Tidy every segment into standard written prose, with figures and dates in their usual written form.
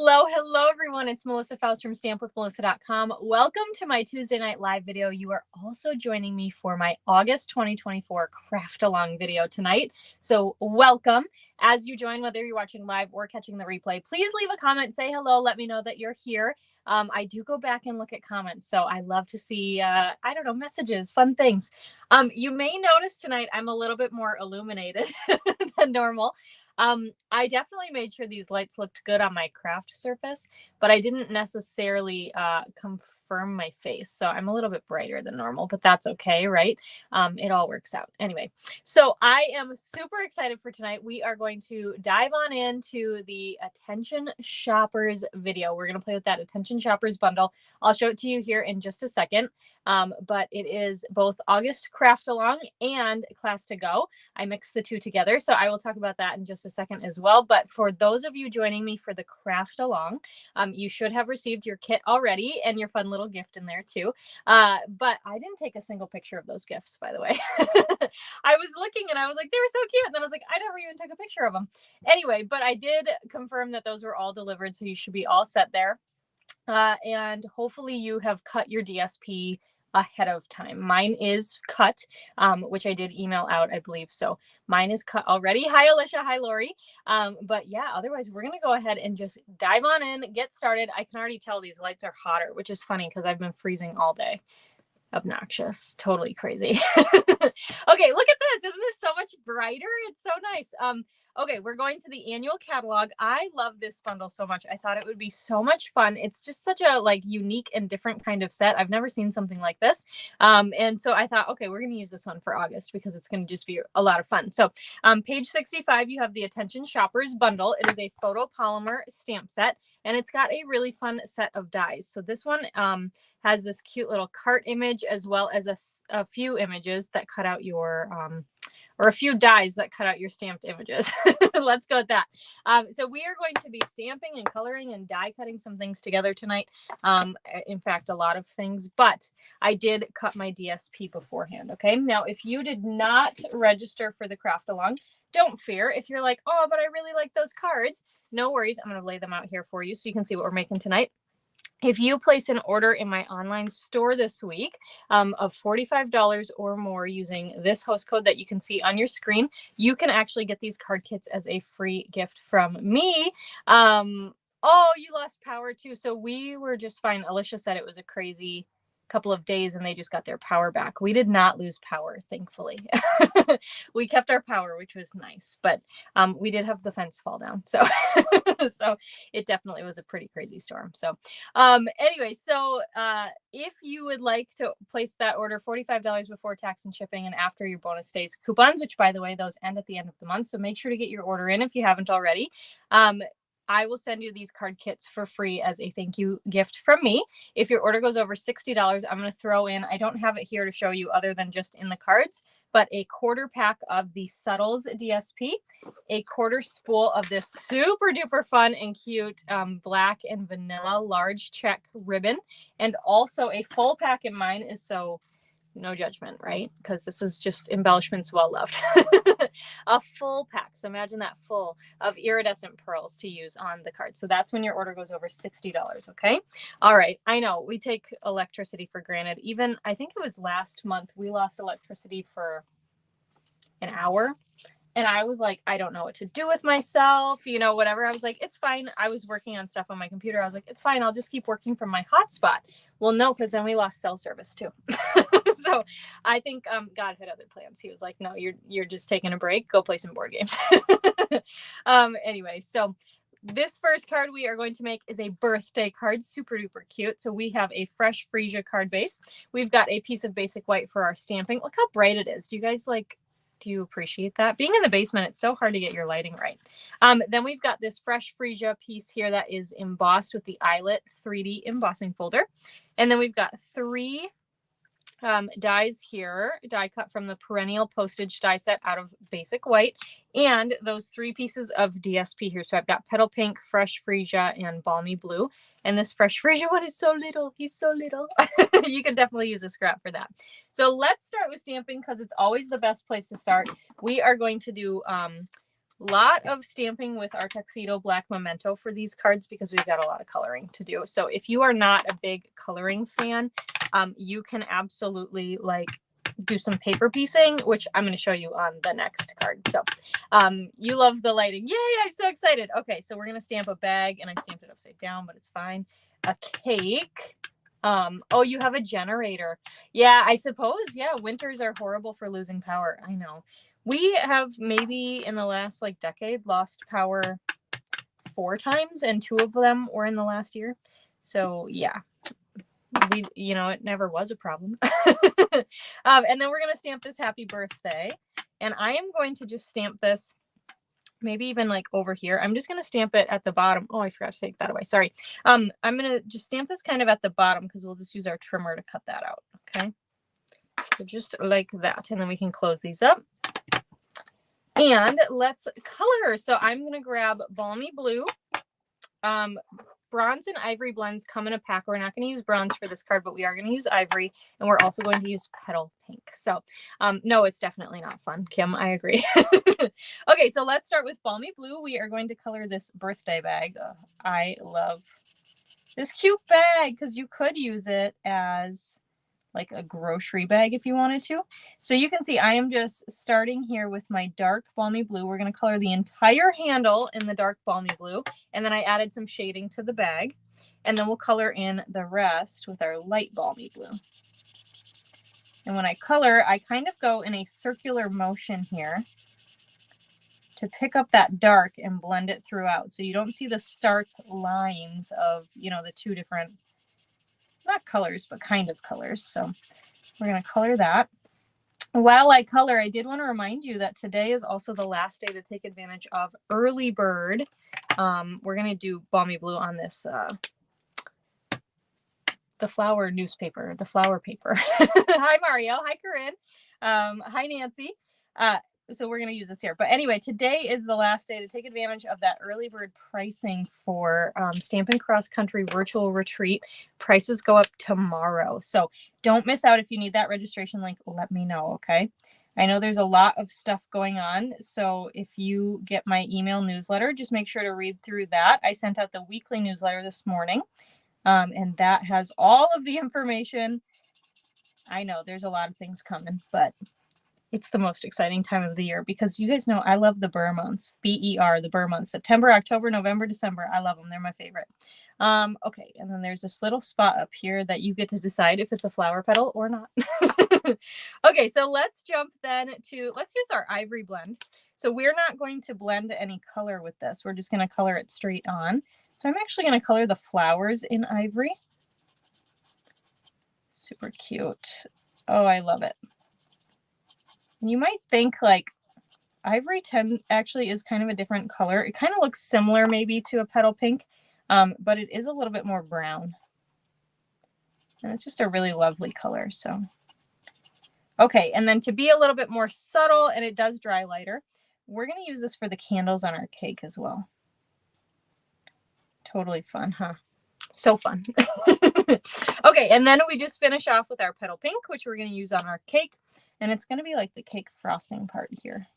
Hello, everyone. It's Melissa Faust from stampwithmelissa.com. Welcome to my Tuesday night live video. You are also joining me for my August 2024 craft along video tonight. So welcome. As you join, whether you're watching live or catching the replay, please leave a comment, say hello, let me know that you're here. I do go back and look at comments, so I love to see, messages, fun things. You may notice tonight I'm a little bit more illuminated than normal. I definitely made sure these lights looked good on my craft surface, but I didn't necessarily confirm my face. So I'm a little bit brighter than normal, but that's okay, right? It all works out. Anyway, so I am super excited for tonight. We are going to dive on into the Attention Shoppers video. We're going to play with that Attention Shoppers bundle. I'll show it to you here in just a second. But it is both August Craft Along and Class to Go. I mixed the two together, so I will talk about that in just a second as well. But for those of you joining me for the Craft Along, you should have received your kit already and your fun little gift in there too. But I didn't take a single picture of those gifts, by the way. I was looking and I was like, they were so cute. And then I was like, I never even took a picture of them. Anyway, but I did confirm that those were all delivered, so you should be all set there. And hopefully you have cut your DSP ahead of time. Mine is cut, which I did email out, I believe. So mine is cut already. Hi, Alicia. Hi, Lori. But yeah, otherwise we're going to go ahead and just dive on in, get started. I can already tell these lights are hotter, which is funny because I've been freezing all day. Obnoxious, totally crazy. Okay, look at this. Isn't this so much brighter? It's so nice. Okay, we're going to the annual catalog. I love this bundle so much. I thought it would be so much fun. It's just such a unique and different kind of set. I've never seen something like this. And so I thought, okay, we're going to use this one for August because it's going to just be a lot of fun. So page 65, you have the Attention Shoppers bundle. It is a photopolymer stamp set, and it's got a really fun set of dies. So this one has this cute little cart image as well as a few images that cut out your or a few dies that cut out your stamped images. Let's go with that. So we are going to be stamping and coloring and die cutting some things together tonight. In fact, a lot of things, but I did cut my DSP beforehand. Okay. Now, if you did not register for the craft along, don't fear. If you're like, oh, but I really like those cards, no worries. I'm going to lay them out here for you so you can see what we're making tonight. If you place an order in my online store this week of $45 or more using this host code that you can see on your screen, you can actually get these card kits as a free gift from me. Oh, you lost power too. So we were just fine. Alicia said it was a crazy couple of days and they just got their power back. We did not lose power, thankfully. We kept our power, which was nice, but we did have the fence fall down. So so it definitely was a pretty crazy storm. So anyway, so if you would like to place that order, $45 before tax and shipping and after your bonus days coupons, which by the way, those end at the end of the month. So make sure to get your order in if you haven't already. I will send you these card kits for free as a thank you gift from me. If your order goes over $60, I'm going to throw in, I don't have it here to show you other than just in the cards, but a quarter pack of the Subtles DSP, a quarter spool of this super duper fun and cute black and vanilla large check ribbon, and also a full pack in mine is so no judgment, right? Because this is just embellishments well loved. A full pack. So imagine that full of iridescent pearls to use on the card. So that's when your order goes over $60. Okay. All right. I know we take electricity for granted. Even I think it was last month, we lost electricity for an hour. And I was like, I don't know what to do with myself, whatever. I was like, it's fine. I was working on stuff on my computer. I was like, it's fine. I'll just keep working from my hotspot. Well, no, because then we lost cell service too. So I think God had other plans. He was like, no, you're just taking a break. Go play some board games. Anyway, so this first card we are going to make is a birthday card. Super duper cute. So we have a fresh freesia card base. We've got a piece of basic white for our stamping. Look how bright it is. Do you guys do you appreciate that? Being in the basement, it's so hard to get your lighting right. Then we've got this fresh freesia piece here that is embossed with the eyelet 3D embossing folder. And then we've got 3 dies here, die cut from the perennial postage die set out of basic white, and those 3 pieces of DSP here. So I've got petal pink, fresh freesia, and balmy blue. And this fresh freesia one is so little. He's so little. You can definitely use a scrap for that. So let's start with stamping because it's always the best place to start. We are going to do lot of stamping with our Tuxedo Black Memento for these cards because we've got a lot of coloring to do. So if you are not a big coloring fan, you can absolutely like do some paper piecing, which I'm going to show you on the next card. So you love the lighting. Yay, I'm so excited. Okay, so we're going to stamp a bag, and I stamped it upside down, but it's fine. A cake. Oh, you have a generator. Yeah, I suppose. Yeah, winters are horrible for losing power. I know. We have maybe in the last like decade lost power 4 times, and 2 of them were in the last year. So yeah, it never was a problem. And then we're going to stamp this happy birthday, and I am going to just stamp this maybe even like over here. I'm just going to stamp it at the bottom. Oh, I forgot to take that away. Sorry. I'm going to just stamp this kind of at the bottom because we'll just use our trimmer to cut that out. Okay. So just like that. And then we can close these up. And let's color. So I'm going to grab Balmy Blue. Bronze and ivory blends come in a pack. We're not going to use bronze for this card, but we are going to use ivory, and we're also going to use petal pink. So no, it's definitely not fun, Kim. I agree. Okay, so let's start with Balmy Blue. We are going to color this birthday bag. I love this cute bag because you could use it as like a grocery bag if you wanted to. So you can see I am just starting here with my dark Balmy Blue. We're going to color the entire handle in the dark Balmy Blue, and then I added some shading to the bag, and then we'll color in the rest with our light Balmy Blue. And when I color, I kind of go in a circular motion here to pick up that dark and blend it throughout, so you don't see the stark lines of, the 2 different, not colors, but kind of colors. So we're going to color that. While I color, I did want to remind you that today is also the last day to take advantage of early bird. We're going to do Balmy Blue on this, the flower newspaper, the flower paper. Hi, Mario. Hi, Corinne. Hi, Nancy. So we're going to use this here. But anyway, today is the last day to take advantage of that early bird pricing for Stampin' Cross Country Virtual Retreat. Prices go up tomorrow. So don't miss out. If you need that registration link, let me know, okay? I know there's a lot of stuff going on. So if you get my email newsletter, just make sure to read through that. I sent out the weekly newsletter this morning, and that has all of the information. I know there's a lot of things coming, but it's the most exciting time of the year because you guys know I love the Burr months, B-E-R, the Burr months, September, October, November, December. I love them. They're my favorite. Okay, and then there's this little spot up here that you get to decide if it's a flower petal or not. Okay, so let's jump then to, let's use our ivory blend. So we're not going to blend any color with this. We're just going to color it straight on. So I'm actually going to color the flowers in ivory. Super cute. Oh, I love it. You might think like ivory 10 actually is kind of a different color. It kind of looks similar maybe to a petal pink, but it is a little bit more brown. And it's just a really lovely color. So, okay. And then to be a little bit more subtle, and it does dry lighter, we're going to use this for the candles on our cake as well. Totally fun, huh? So fun. Okay. And then we just finish off with our petal pink, which we're going to use on our cake. And it's going to be like the cake frosting part here.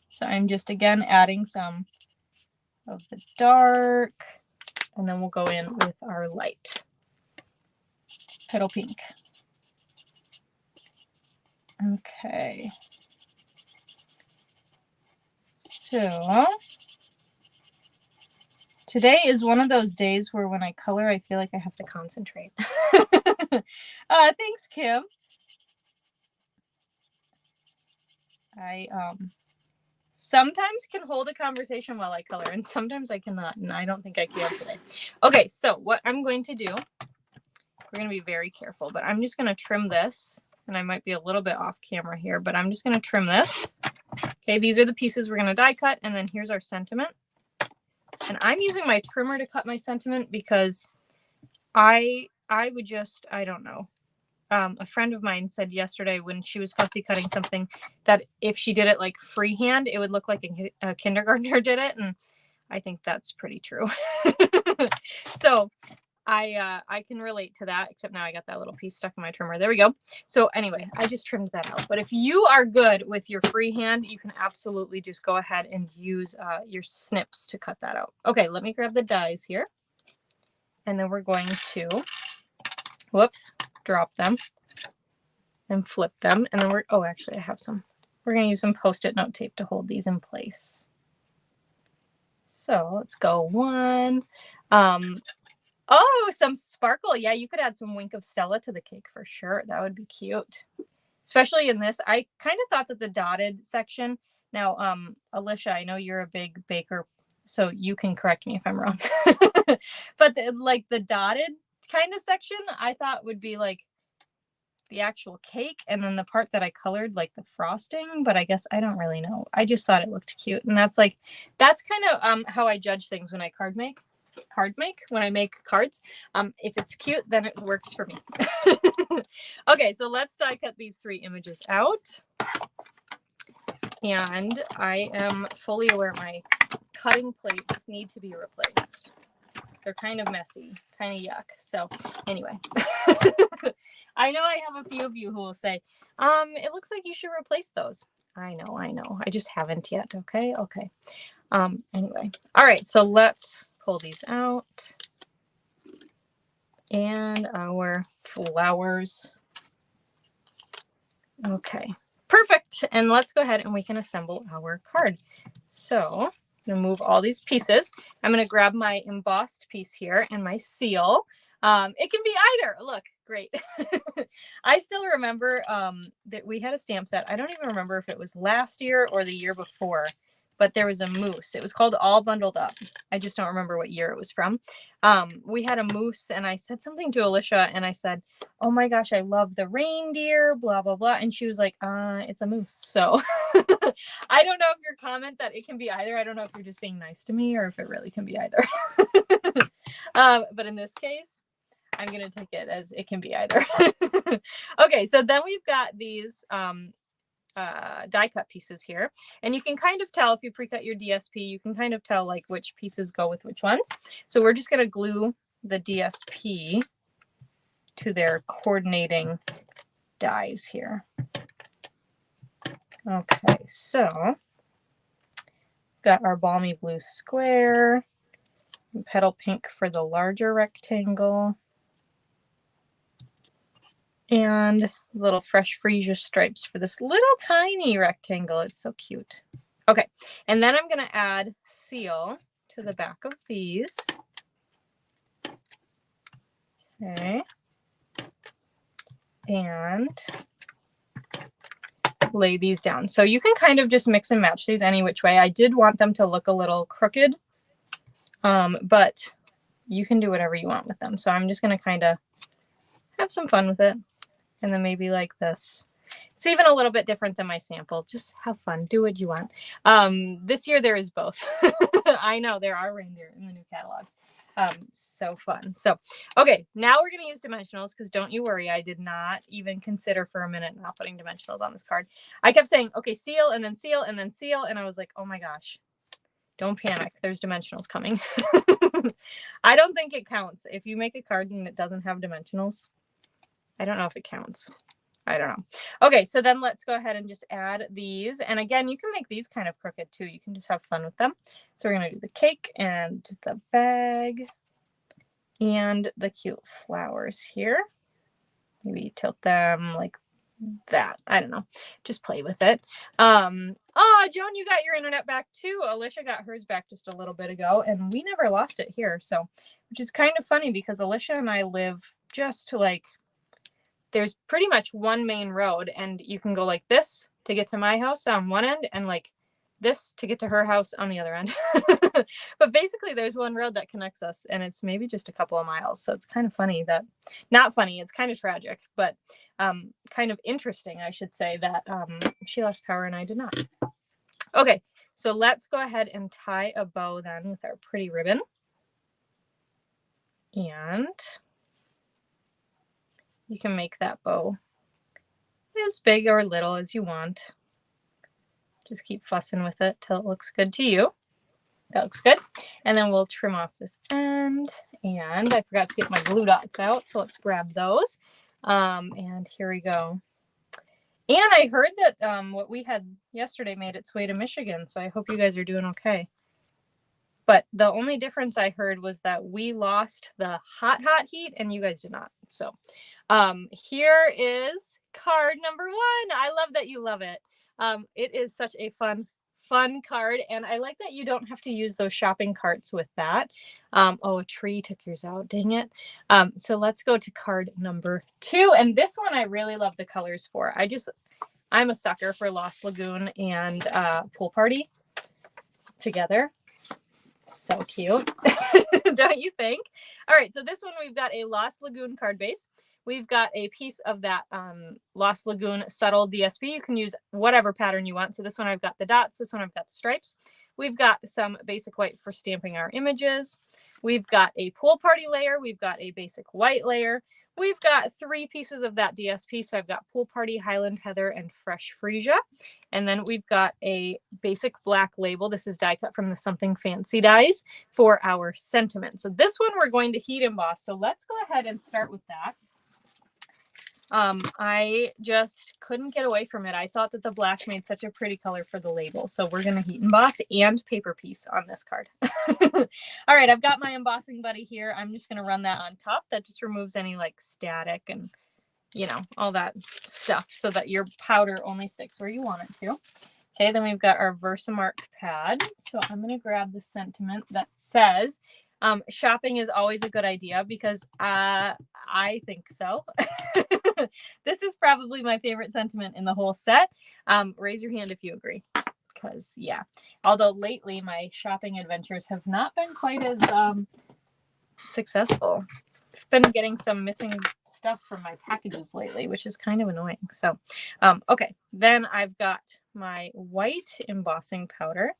So I'm just, again, adding some of the dark. And then we'll go in with our light petal pink. Okay. So today is one of those days where when I color, I feel like I have to concentrate. Thanks, Kim. I sometimes can hold a conversation while I color, and sometimes I cannot, and I don't think I can today. Okay, so what I'm going to do, we're going to be very careful, but I'm just going to trim this, and I might be a little bit off camera here, but I'm just going to trim this. Okay, these are the pieces we're going to die cut, and then here's our sentiment. And I'm using my trimmer to cut my sentiment because I would just, I don't know. A friend of mine said yesterday when she was fussy cutting something that if she did it like freehand, it would look like a kindergartner did it. And I think that's pretty true. So I can relate to that, except now I got that little piece stuck in my trimmer. There we go. So anyway, I just trimmed that out. But if you are good with your freehand, you can absolutely just go ahead and use your snips to cut that out. Okay, let me grab the dies here. And then we're going to, whoops, drop them and flip them. And then oh, actually I have some. We're going to use some Post-it note tape to hold these in place. So let's go one. Oh, some sparkle. Yeah, you could add some Wink of Stella to the cake for sure. That would be cute. Especially in this. I kind of thought that the dotted section. Now, Alicia, I know you're a big baker, so you can correct me if I'm wrong. But the dotted kind of section, I thought would be like the actual cake, and then the part that I colored like the frosting, but I guess I don't really know. I just thought it looked cute, and that's kind of how I judge things when I when I make cards. If it's cute, then it works for me. Okay, so let's die cut these 3 images out. And I am fully aware my cutting plates need to be replaced. They're kind of messy, kind of yuck. So anyway, I know I have a few of you who will say, it looks like you should replace those. I know. I just haven't yet. Okay. Anyway. All right. So let's pull these out. And our flowers. Okay. Perfect. And let's go ahead and we can assemble our card. So I'm going to move all these pieces. I'm going to grab my embossed piece here and my seal. It can be either. Look, great. I still remember that we had a stamp set. I don't even remember if it was last year or the year before, but there was a moose. It was called All Bundled Up. I just don't remember what year it was from. We had a moose, and I said something to Alicia, and I said, oh my gosh, I love the reindeer, blah, blah, blah. And she was like, it's a moose. So I don't know if your comment that it can be either. I don't know if you're just being nice to me or if it really can be either. But in this case, I'm going to take it as it can be either. Okay, so then we've got these die cut pieces here, and you can kind of tell if you pre-cut your DSP, you can kind of tell like which pieces go with which ones. So we're just going to glue the DSP to their coordinating dies here. Okay, so got our balmy blue square, and petal pink for the larger rectangle, and little fresh freesia stripes for this little tiny rectangle. It's so cute. Okay, and then I'm going to add seal to the back of these. Okay, and lay these down. So you can kind of just mix and match these any which way. I did want them to look a little crooked, but you can do whatever you want with them. So I'm just going to kind of have some fun with it. And then maybe like this. It's even a little bit different than my sample. Just have fun. Do what you want. This year there is both. I know there are reindeer in the new catalog. So fun. So, okay, now we're going to use dimensionals because don't you worry, I did not even consider for a minute not putting dimensionals on this card. I kept saying, okay, seal, and then seal, and then seal. And I was like, oh my gosh, don't panic. There's dimensionals coming. I don't think it counts. If you make a card and it doesn't have dimensionals, I don't know if it counts. I don't know. Okay, so then let's go ahead and just add these. And again, you can make these kind of crooked too. You can just have fun with them. So we're going to do the cake and the bag and the cute flowers here. Maybe tilt them like that. I don't know. Just play with it. Oh, Joan, you got your internet back too. Alicia got hers back just a little bit ago, and we never lost it here. So, which is kind of funny because Alicia and I live just like, there's pretty much one main road, and you can go like this to get to my house on one end and like this to get to her house on the other end. But basically there's one road that connects us, and it's maybe just a couple of miles. So it's kind of funny that, not funny, it's kind of tragic, but kind of interesting, I should say, that she lost power and I did not. Okay, so let's go ahead and tie a bow then with our pretty ribbon. And you can make that bow as big or little as you want. Just keep fussing with it till it looks good to you. That looks good. And then we'll trim off this end. And I forgot to get my glue dots out, so let's grab those. And here we go. And I heard that what we had yesterday made its way to Michigan, so I hope you guys are doing okay. But the only difference I heard was that we lost the hot heat and you guys did not. So here is card number 1. I love that you love it. It is such a fun card. And I like that you don't have to use those shopping carts with that. Oh, a tree took yours out. Dang it. So let's go to card number 2. And this one I really love the colors for. I'm a sucker for Lost Lagoon and Pool Party together. So cute. Don't you think? All right, so this one we've got a Lost Lagoon card base. We've got a piece of that Lost Lagoon subtle DSP. You can use whatever pattern you want. So this one I've got the dots. This one I've got the stripes. We've got some basic white for stamping our images. We've got a Pool Party layer. We've got a basic white layer. We've got 3 pieces of that DSP. So I've got Pool Party, Highland Heather, and Fresh Freesia. And then we've got a basic black label. This is die cut from the Something Fancy dies for our sentiment. So this one we're going to heat emboss. So let's go ahead and start with that. I just couldn't get away from it. I thought that the black made such a pretty color for the label. So we're going to heat emboss and paper piece on this card. All right, I've got my embossing buddy here. I'm just going to run that on top. That just removes any like static and, you know, all that stuff so that your powder only sticks where you want it to. Okay, then we've got our Versamark pad. So I'm going to grab the sentiment that says, shopping is always a good idea because I think so. This is probably my favorite sentiment in the whole set. Raise your hand if you agree. Because, yeah, although lately my shopping adventures have not been quite as successful. I've been getting some missing stuff from my packages lately, which is kind of annoying. So, okay, then I've got my white embossing powder.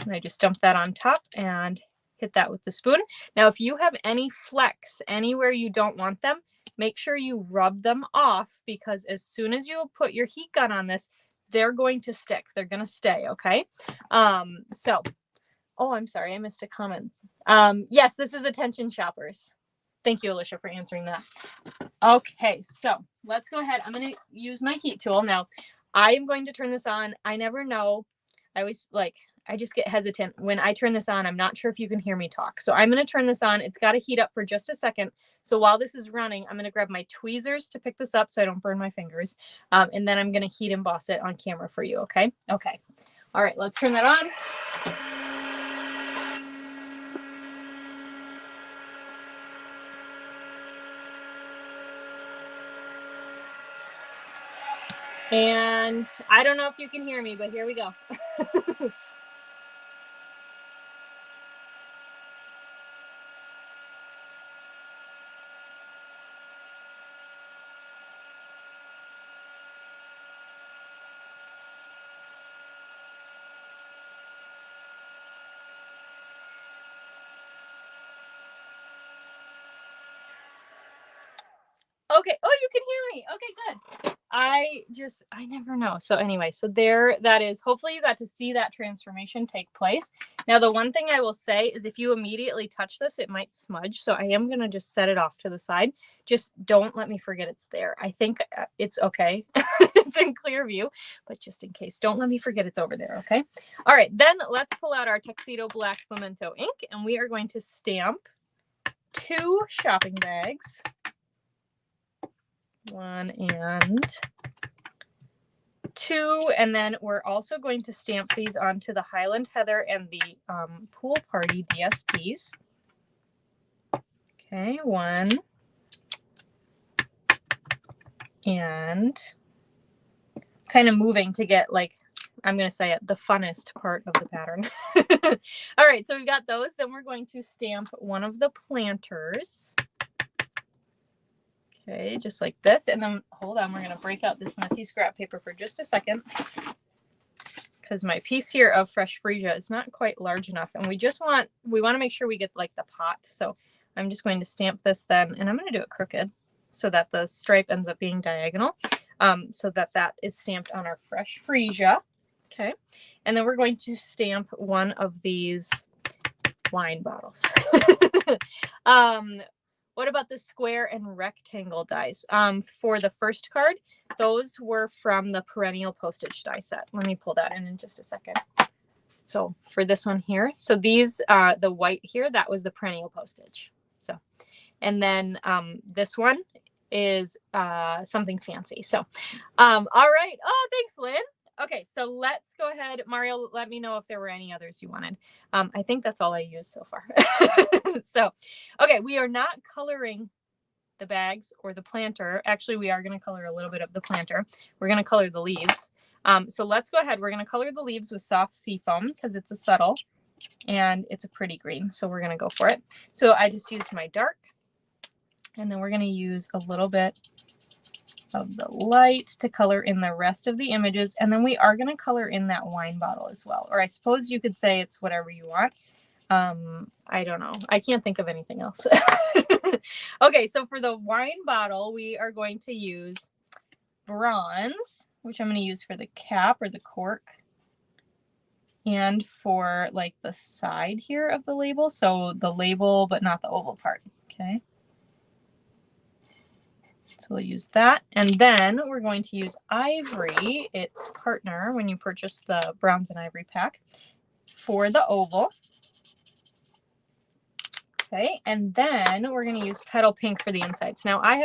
And I just dump that on top and hit that with the spoon. Now, if you have any flecks anywhere you don't want them, make sure you rub them off because as soon as you put your heat gun on this, they're going to stick. They're going to stay, okay? So, oh, I'm sorry. I missed a comment. Yes, this is attention shoppers. Thank you, Alicia, for answering that. Okay, so let's go ahead. I'm going to use my heat tool. Now, I am going to turn this on. I never know. I just get hesitant. When I turn this on, I'm not sure if you can hear me talk. So I'm going to turn this on. It's got to heat up for just a second. So while this is running, I'm going to grab my tweezers to pick this up so I don't burn my fingers. And then I'm going to heat emboss it on camera for you, okay? Okay. All right, let's turn that on. And I don't know if you can hear me, but here we go. Okay. Oh, you can hear me. Okay, good. I never know. So anyway, so there that is. Hopefully you got to see that transformation take place. Now, the one thing I will say is if you immediately touch this, it might smudge. So I am going to just set it off to the side. Just don't let me forget it's there. I think it's okay. It's in clear view, but just in case, don't let me forget it's over there. Okay. All right. Then let's pull out our Tuxedo Black Memento ink and we are going to stamp 2 shopping bags. 1 and 2, and then we're also going to stamp these onto the Highland Heather and the Pool Party DSPs. Okay, 1 and kind of moving to get, like, I'm going to say it, the funnest part of the pattern. All right, so we've got those. Then we're going to stamp one of the planters. Okay, just like this. And then, hold on, we're going to break out this messy scrap paper for just a second because my piece here of Fresh Freesia is not quite large enough. And we want to make sure we get like the pot. So I'm just going to stamp this then, and I'm going to do it crooked so that the stripe ends up being diagonal so that that is stamped on our Fresh Freesia. Okay, and then we're going to stamp one of these wine bottles. What about the square and rectangle dies? For the first card, those were from the perennial postage die set. Let me pull that in just a second. So for this one here, so these, the white here, that was the perennial postage. So, and then this one is something fancy. So, all right. Oh, thanks, Lynn. Okay, so let's go ahead. Mario, let me know if there were any others you wanted. I think that's all I used so far. So, okay, we are not coloring the bags or the planter. Actually, we are going to color a little bit of the planter. We're going to color the leaves. So let's go ahead. We're going to color the leaves with soft seafoam because it's a subtle and it's a pretty green. So we're going to go for it. So I just used my dark, and then we're going to use a little bit of the light to color in the rest of the images. And then we are going to color in that wine bottle as well. Or I suppose you could say it's whatever you want. I don't know. I can't think of anything else. Okay, so for the wine bottle, we are going to use bronze, which I'm going to use for the cap or the cork, and for like the side here of the label. So the label, but not the oval part. Okay. So we'll use that. And then we're going to use ivory, its partner, when you purchase the bronze and ivory pack, for the oval. Okay, and then we're going to use petal pink for the insides. Now I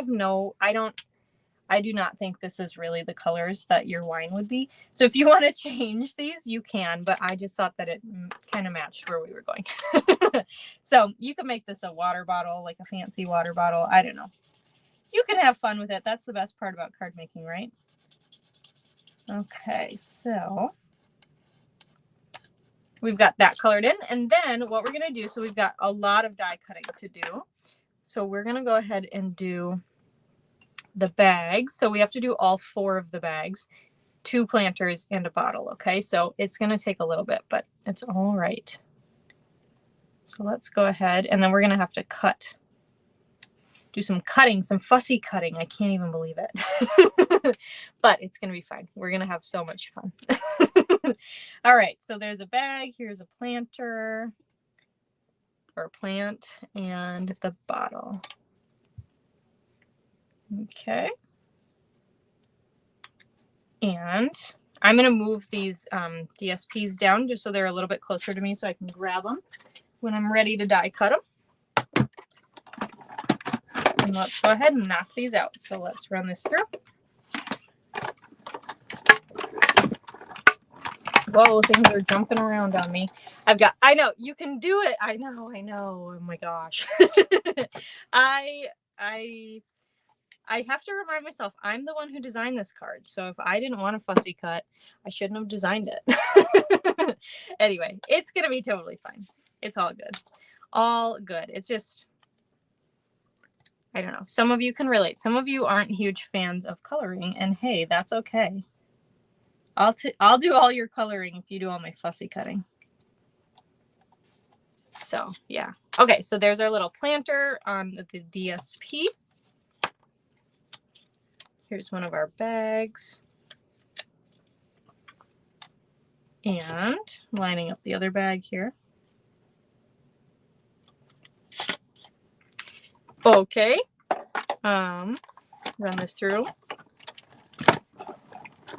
do not think this is really the colors that your wine would be. So if you want to change these, you can, but I just thought that it kind of matched where we were going. So you can make this a water bottle, like a fancy water bottle. I don't know. You can have fun with it. That's the best part about card making, right? Okay, so we've got that colored in. And then what we're going to do, so we've got a lot of die cutting to do. So we're going to go ahead and do the bags. So we have to do all 4 of the bags, 2 planters and a bottle. Okay, so it's going to take a little bit, but it's all right. So let's go ahead, and then we're going to have to do some cutting, some fussy cutting. I can't even believe it. But it's going to be fine. We're going to have so much fun. All right, so there's a bag. Here's a planter or plant and the bottle. Okay. And I'm going to move these DSPs down just so they're a little bit closer to me so I can grab them when I'm ready to die cut them. And let's go ahead and knock these out. So let's run this through. Whoa, things are jumping around on me. I know, you can do it. I know. Oh my gosh. I have to remind myself, I'm the one who designed this card. So if I didn't want a fussy cut, I shouldn't have designed it. Anyway, it's going to be totally fine. It's all good. All good. It's just, I don't know. Some of you can relate. Some of you aren't huge fans of coloring, and hey, that's okay. I'll do all your coloring if you do all my fussy cutting. So yeah. Okay, so there's our little planter on the DSP. Here's one of our bags. And lining up the other bag here. Okay. Run this through.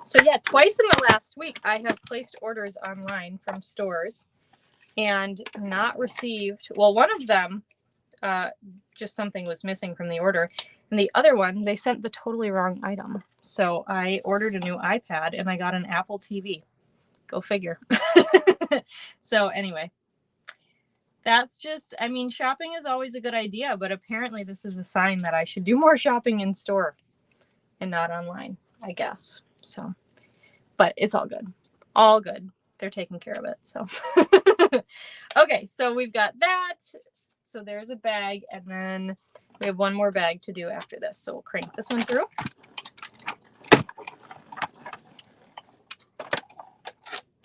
So yeah, twice in the last week, I have placed orders online from stores and not received, well, one of them, just something was missing from the order. And the other one, they sent the totally wrong item. So I ordered a new iPad and I got an Apple TV. Go figure. So anyway, that's just, I mean, shopping is always a good idea, but apparently this is a sign that I should do more shopping in store and not online, I guess. So, but it's all good. All good. They're taking care of it. So, okay, so we've got that. So there's a bag, and then we have one more bag to do after this. So we'll crank this one through.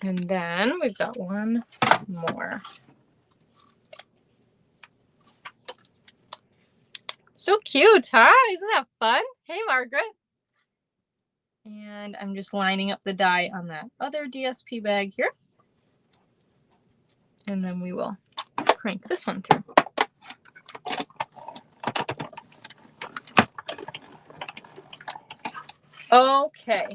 And then we've got one more. So cute, huh? Isn't that fun? Hey, Margaret. And I'm just lining up the die on that other DSP bag here. And then we will crank this one through. Okay.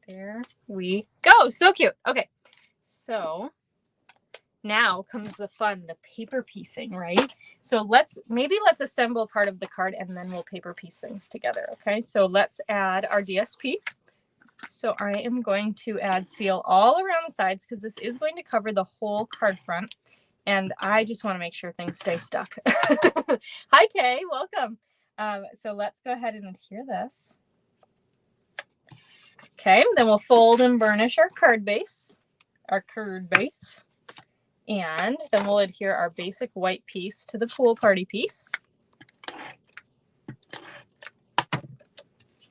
There we go. So cute. Okay. So now comes the fun, the paper piecing, right? So maybe let's assemble part of the card and then we'll paper piece things together. Okay. So let's add our DSP. So I am going to add seal all around the sides because this is going to cover the whole card front. And I just want to make sure things stay stuck. Hi, Kay. Welcome. So let's go ahead and adhere this. Okay, then we'll fold and burnish our card base. And then we'll adhere our basic white piece to the pool party piece.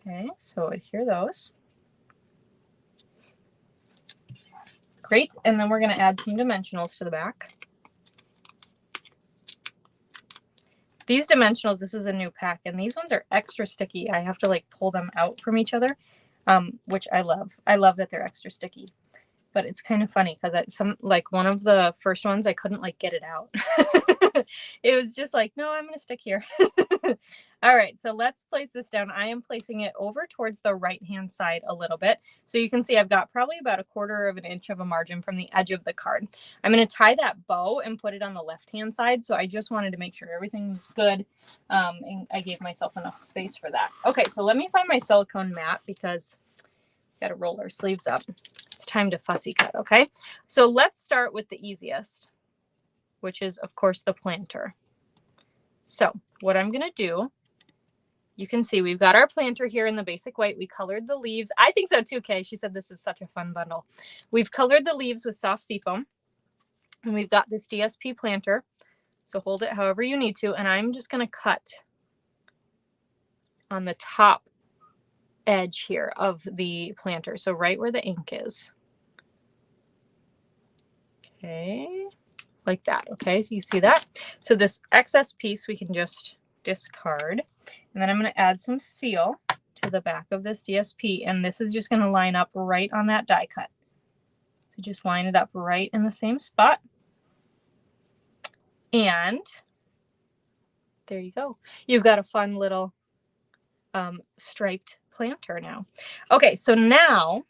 Okay, so adhere those. Great, and then we're going to add some dimensionals to the back. These dimensionals, this is a new pack, and these ones are extra sticky. I have to like pull them out from each other, which I love. I love that they're extra sticky. But it's kind of funny because one of the first ones, I couldn't like get it out. It was just like, no, I'm going to stick here. All right, so let's place this down. I am placing it over towards the right-hand side a little bit. So you can see I've got probably about 1/4 of an inch of a margin from the edge of the card. I'm going to tie that bow and put it on the left-hand side. So I just wanted to make sure everything was good. And I gave myself enough space for that. Okay, so let me find my silicone mat because got to roll our sleeves up. It's time to fussy cut, okay? So let's start with the easiest, which is, of course, the planter. So what I'm going to do, you can see we've got our planter here in the basic white. We colored the leaves. I think so too, Kay. She said this is such a fun bundle. We've colored the leaves with soft seafoam, and we've got this DSP planter. So hold it however you need to, and I'm just going to cut on the top edge here of the planter. So right where the ink is. Okay, like that. Okay, so you see that? So this excess piece we can just discard. And then I'm going to add some seal to the back of this DSP. And this is just going to line up right on that die cut. So just line it up right in the same spot. And there you go. You've got a fun little striped planter now. Okay, so now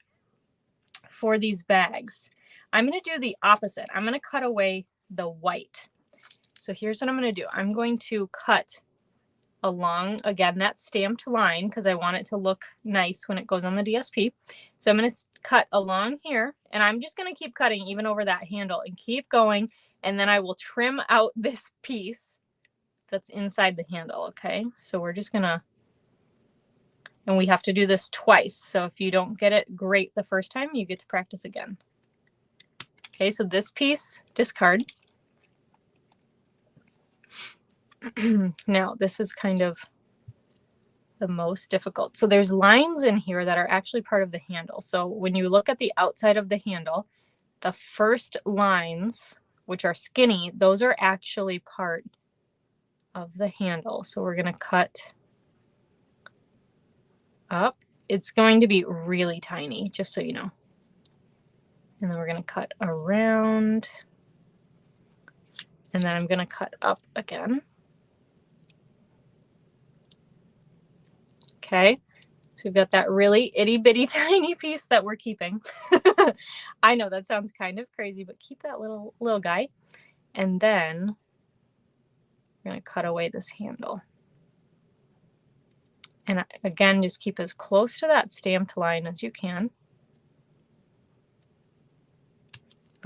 for these bags, I'm going to do the opposite. I'm going to cut away the white. So here's what I'm going to do. I'm going to cut along, again, that stamped line because I want it to look nice when it goes on the DSP. So I'm going to cut along here, and I'm just going to keep cutting even over that handle and keep going. And then I will trim out this piece that's inside the handle. Okay, so we're just going to, and we have to do this twice. So if you don't get it great the first time, you get to practice again. Okay, so this piece, discard. Now, this is kind of the most difficult. So there's lines in here that are actually part of the handle. So when you look at the outside of the handle, the first lines, which are skinny, those are actually part of the handle. So we're going to cut up. It's going to be really tiny, just so you know. And then we're going to cut around. And then I'm going to cut up again. Okay, so we've got that really itty bitty tiny piece that we're keeping. I know that sounds kind of crazy, but keep that little guy. And then we're going to cut away this handle. And again, just keep as close to that stamped line as you can.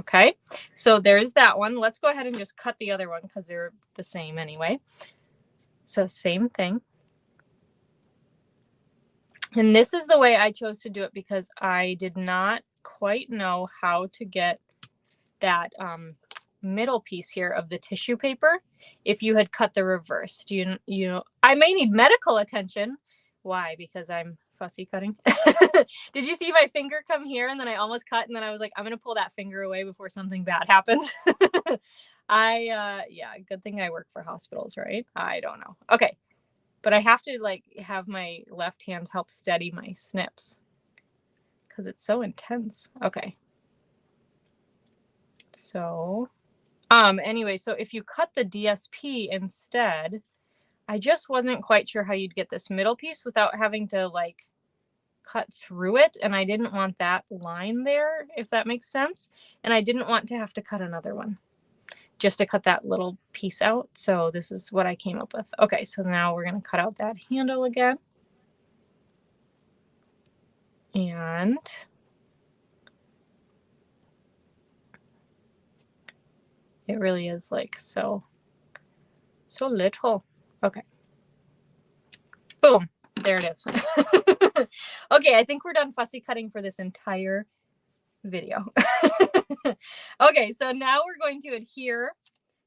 Okay, so there's that one. Let's go ahead and just cut the other one because they're the same anyway. So same thing. And this is the way I chose to do it because I did not quite know how to get that middle piece here of the tissue paper if you had cut the reverse. You know, I may need medical attention. Why? Because I'm fussy cutting. Did you see my finger come here and then I almost cut and then I was like, I'm going to pull that finger away before something bad happens. Yeah, good thing I work for hospitals, right? I don't know. Okay. But I have to like have my left hand help steady my snips because it's so intense. Okay. So, anyway, so if you cut the DSP instead, I just wasn't quite sure how you'd get this middle piece without having to like cut through it. And I didn't want that line there, if that makes sense. And I didn't want to have to cut another one just to cut that little piece out. So this is what I came up with. Okay, so now we're going to cut out that handle again. And it really is like so little. Okay. Boom. There it is. Okay, I think we're done fussy cutting for this entire video. Okay, so now we're going to adhere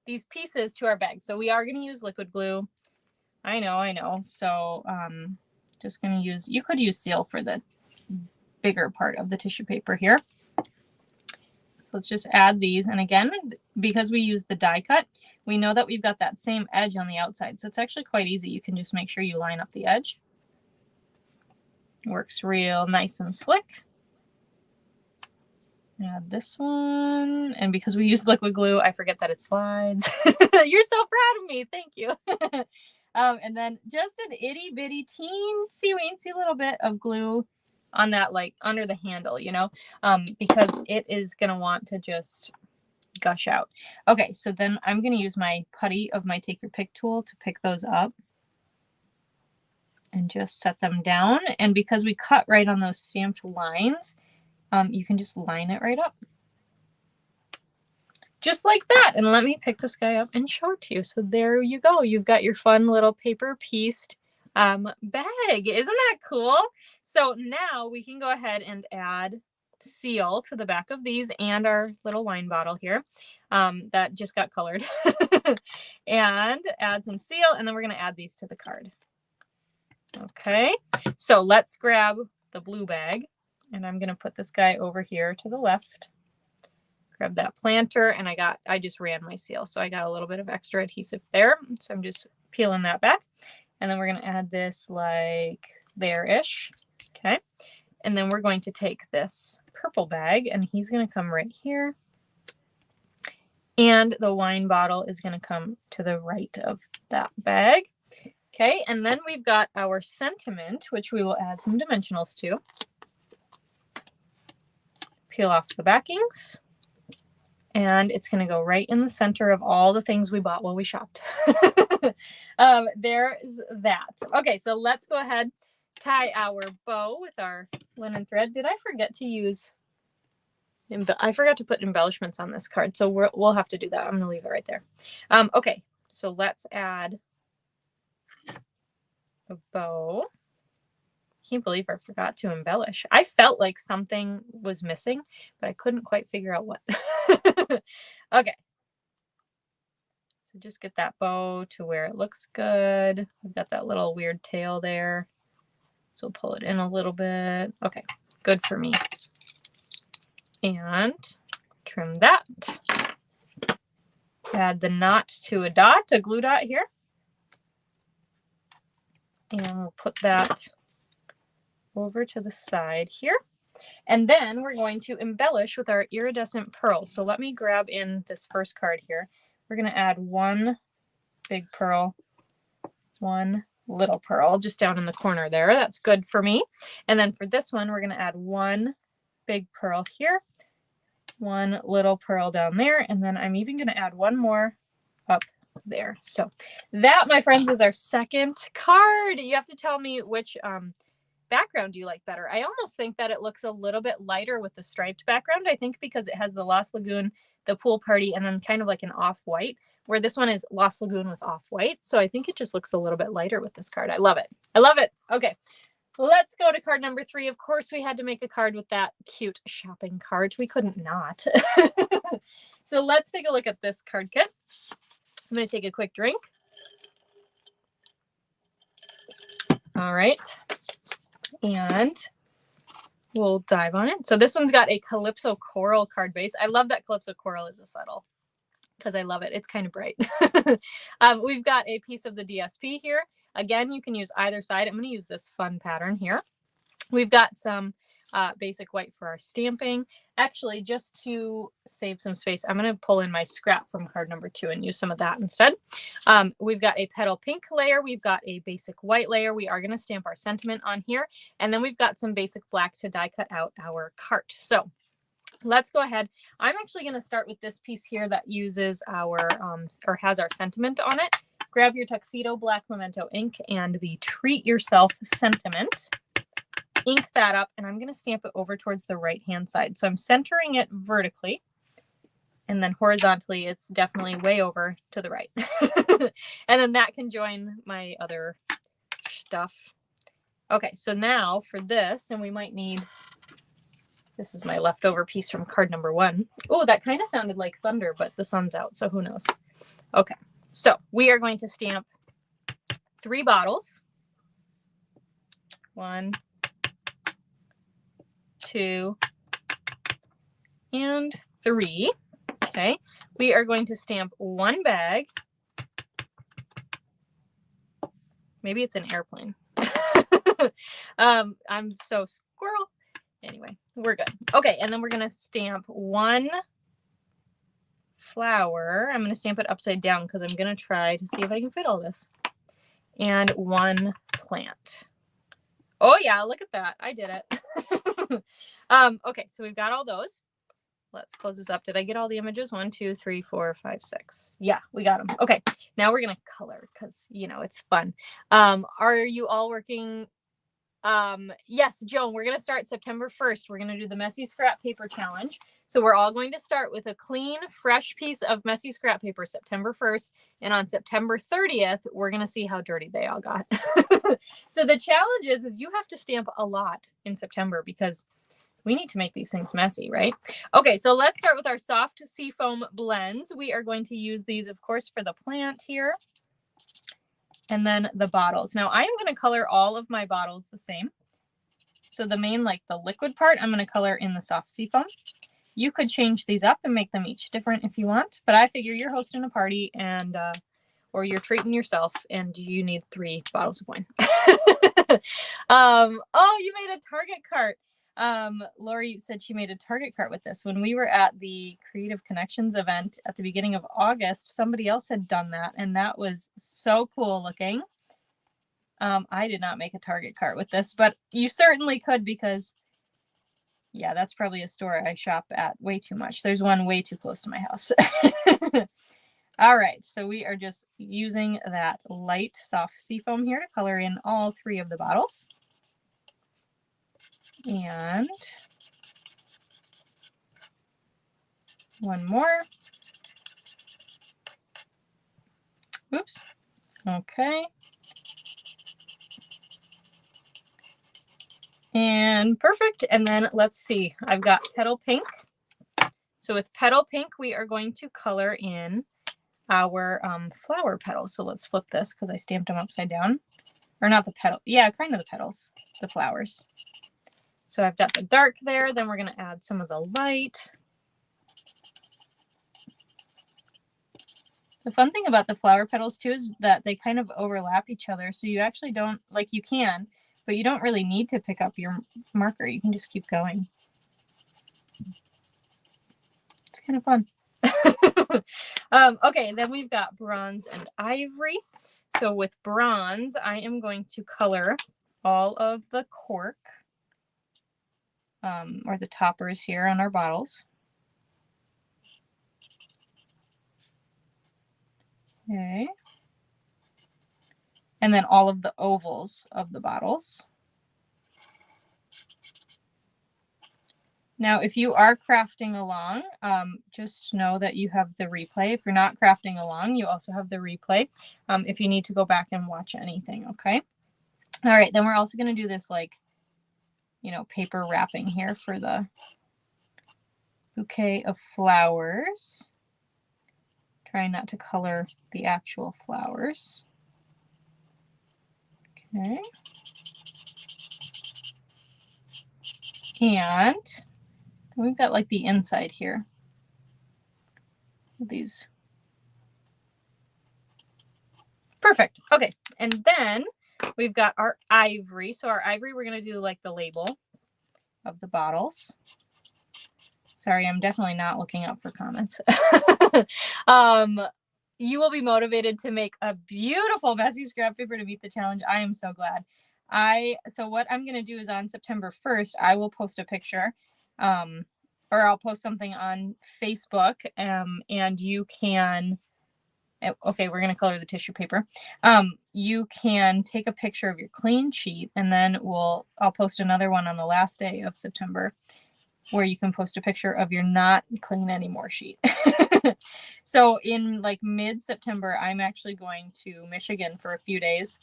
these pieces to our bag. So we are going to use liquid glue. I know. So just going to use, you could use seal for the bigger part of the tissue paper here. Let's just add these. And again, because we use the die cut, we know that we've got that same edge on the outside. So it's actually quite easy. You can just make sure you line up the edge. Works real nice and slick. Add this one. And because we use liquid glue, I forget that it slides. You're so proud of me. Thank you. And then just an itty bitty teensy little bit of glue on that, like under the handle, you know, because it is going to want to just gush out. Okay, so then I'm going to use my putty of my take your pick tool to pick those up and just set them down. And because we cut right on those stamped lines, you can just line it right up. Just like that. And let me pick this guy up and show it to you. So there you go. You've got your fun little paper pieced bag. Isn't that cool? So now we can go ahead and add seal to the back of these and our little wine bottle here that just got colored. And add some seal, and then we're going to add these to the card. Okay, so let's grab the blue bag, and I'm going to put this guy over here to the left. Grab that planter, and I just ran my seal, so I got a little bit of extra adhesive there. So I'm just peeling that back. And then we're going to add this like there-ish. Okay. And then we're going to take this purple bag, and he's going to come right here. And the wine bottle is going to come to the right of that bag. Okay. And then we've got our sentiment, which we will add some dimensionals to. Peel off the backings. And it's going to go right in the center of all the things we bought while we shopped. There's that. Okay, so let's go ahead, tie our bow with our linen thread. Did I forget to use, I forgot to put embellishments on this card, so we'll have to do that. I'm going to leave it right there. Okay, so let's add a bow. Can't believe I forgot to embellish. I felt like something was missing, but I couldn't quite figure out what. Okay. So just get that bow to where it looks good. I've got that little weird tail there. So pull it in a little bit. Okay, good for me. And trim that. Add the knot to a dot, a glue dot here. And we'll put that over to the side here. And then we're going to embellish with our iridescent pearl. So let me grab in this first card here. We're going to add one big pearl, one little pearl just down in the corner there. That's good for me. And then for this one, we're going to add one big pearl here, one little pearl down there. And then I'm even going to add one more up there. So that, my friends, is our second card. You have to tell me which background do you like better. I almost think that it looks a little bit lighter with the striped background. I think because it has the Lost Lagoon, the pool party, and then kind of like an off-white, where this one is Lost Lagoon with off-white. So I think it just looks a little bit lighter with this card. I love it. I love it. Okay, let's go to card number 3. Of course, we had to make a card with that cute shopping cart. We couldn't not. So let's take a look at this card kit. I'm going to take a quick drink. All right. And we'll dive on it. So this one's got a Calypso Coral card base. I love that Calypso Coral is a subtle because I love it. It's kind of bright. We've got a piece of the DSP here. Again, you can use either side. I'm going to use this fun pattern here. We've got some basic white for our stamping. Actually, just to save some space, I'm going to pull in my scrap from card number 2 and use some of that instead. We've got a petal pink layer. We've got a basic white layer. We are going to stamp our sentiment on here. And then we've got some basic black to die cut out our cart. So let's go ahead. I'm actually going to start with this piece here that uses our, or has our sentiment on it. Grab your Tuxedo Black Memento ink and the Treat Yourself sentiment. Ink that up, and I'm going to stamp it over towards the right-hand side. So I'm centering it vertically, and then horizontally, it's definitely way over to the right. And then that can join my other stuff. Okay, so now for this, and we might need, this is my leftover piece from card number 1. Oh, that kind of sounded like thunder, but the sun's out, so who knows. Okay, so we are going to stamp 3 bottles. 1, 2, and 3. Okay, we are going to stamp 1 bag. Maybe it's an airplane. I'm so squirrel. Anyway, we're good. Okay, and then we're going to stamp 1 flower. I'm going to stamp it upside down because I'm going to try to see if I can fit all this. And 1 plant. Oh yeah, look at that. I did it. Okay, so we've got all those. Let's close this up. Did I get all the images? 1, 2, 3, 4, 5, 6. Yeah, we got them. Okay, now we're going to color because, you know, it's fun. Are you all working? Yes, Joan, we're going to start September 1st. We're going to do the Messy Scrap Paper Challenge. So we're all going to start with a clean, fresh piece of messy scrap paper September 1st. And on September 30th, we're going to see how dirty they all got. So the challenge is you have to stamp a lot in September because we need to make these things messy, right? Okay, so let's start with our soft seafoam blends. We are going to use these, of course, for the plant here. And then the bottles. Now I'm going to color all of my bottles the same. So the main, like the liquid part, I'm going to color in the soft seafoam. You could change these up and make them each different if you want, but I figure you're hosting a party and or you're treating yourself and you need 3 bottles of wine. Oh, you made a Target cart. Lori said she made a Target cart with this. When we were at the Creative Connections event at the beginning of August, somebody else had done that, and that was so cool looking. I did not make a Target cart with this, but you certainly could because, yeah, that's probably a store I shop at way too much. There's one way too close to my house. All right, so we are just using that light soft seafoam here to color in all 3 of the bottles. And 1 more. Oops. Okay. And perfect. And then let's see. I've got petal pink. So with petal pink, we are going to color in our flower petals. So let's flip this because I stamped them upside down. Or not the petal. Yeah, kind of the petals. The flowers. So I've got the dark there. Then we're going to add some of the light. The fun thing about the flower petals too is that they kind of overlap each other. So you actually don't, like you can, but you don't really need to pick up your marker. You can just keep going. It's kind of fun. Okay, then we've got bronze and ivory. So with bronze, I am going to color all of the cork or the toppers here on our bottles. Okay. And then all of the ovals of the bottles. Now, if you are crafting along, just know that you have the replay. If you're not crafting along, you also have the replay if you need to go back and watch anything, okay? All right, then we're also going to do this, like, you know, paper wrapping here for the bouquet of flowers. Trying not to color the actual flowers. Okay. And we've got like the inside here. These. Perfect. Okay. And then we've got our ivory. So our ivory, we're going to do like the label. of the bottles. Sorry, I'm definitely not looking up for comments. You will be motivated to make a beautiful messy scrap paper to meet the challenge. I am so glad. So what I'm going to do is on September 1st, I will post a picture, or I'll post something on Facebook, and you can, okay, we're going to color the tissue paper. You can take a picture of your clean sheet, and then I'll post another one on the last day of September where you can post a picture of your not clean anymore sheet. So in like mid-September, I'm actually going to Michigan for a few days,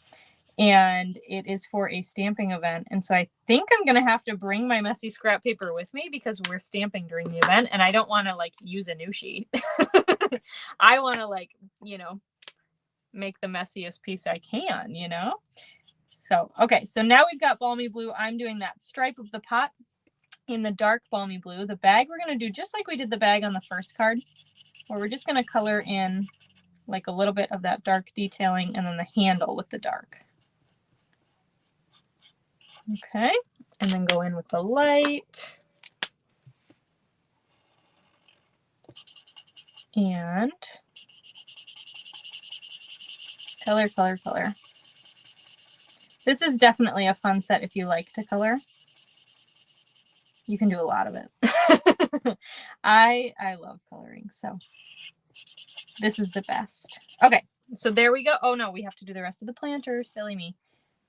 and it is for a stamping event. And so I think I'm going to have to bring my messy scrap paper with me because we're stamping during the event, and I don't want to like use a new sheet. I want to like, you know, make the messiest piece I can, you know? So, okay. So now we've got balmy blue. I'm doing that stripe of the pot in the dark balmy blue. The bag we're going to do just like we did the bag on the first card, where we're just going to color in like a little bit of that dark detailing and then the handle with the dark. Okay, and then go in with the light. And color, color, color. This is definitely a fun set if you like to color. You can do a lot of it. I love coloring, so this is the best. Okay, so there we go. Oh no, we have to do the rest of the planter. Silly me.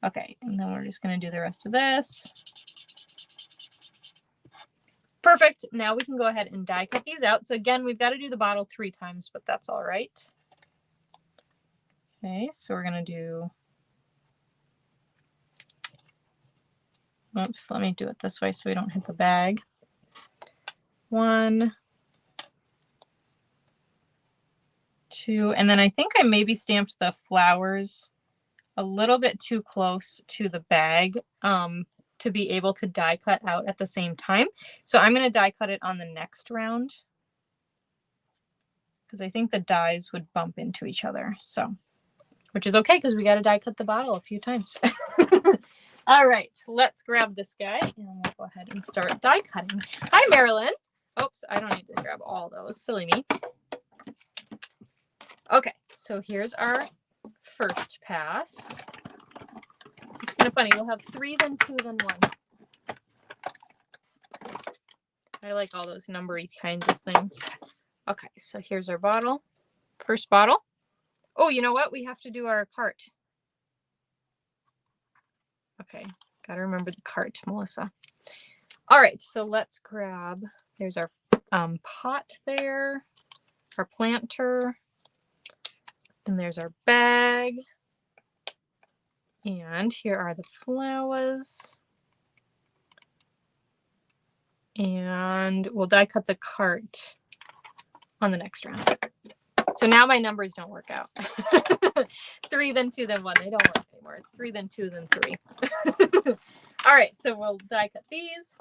Okay, and then we're just going to do the rest of this. Perfect. Now we can go ahead and die cut these out. So again, we've got to do the bottle 3 times, but that's all right. Okay, so we're going to do, oops, let me do it this way so we don't hit the bag. 1, 2, and then I think I maybe stamped the flowers a little bit too close to the bag to be able to die cut out at the same time. So I'm going to die cut it on the next round because I think the dies would bump into each other. So, which is okay because we got to die cut the bottle a few times. All right, let's grab this guy and we'll go ahead and start die cutting. Hi, Marilyn. Oops, I don't need to grab all those. Silly me. Okay, so here's our first pass. It's kind of funny. We'll have 3, then 2, then 1. I like all those numbery kinds of things. Okay, so here's our bottle. First bottle. Oh, you know what? We have to do our cart. Okay, gotta remember the cart, Melissa. All right, so let's grab, there's our pot there, our planter, and there's our bag. And here are the flowers. And we'll die cut the cart on the next round. So now my numbers don't work out. 3, then 2, then 1. They don't work anymore. It's 3, then 2, then 3. All right, so we'll die cut these.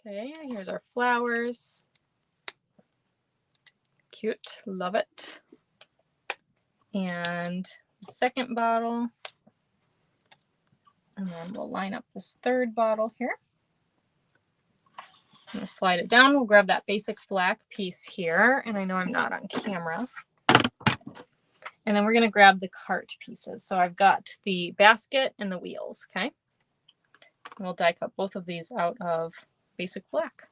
Okay, here's our flowers. Cute, love it. And the second bottle. And then we'll line up this third bottle here. I'm going to slide it down. We'll grab that basic black piece here. And I know I'm not on camera. And then we're going to grab the cart pieces. So I've got the basket and the wheels, okay? And we'll die cut both of these out of basic black.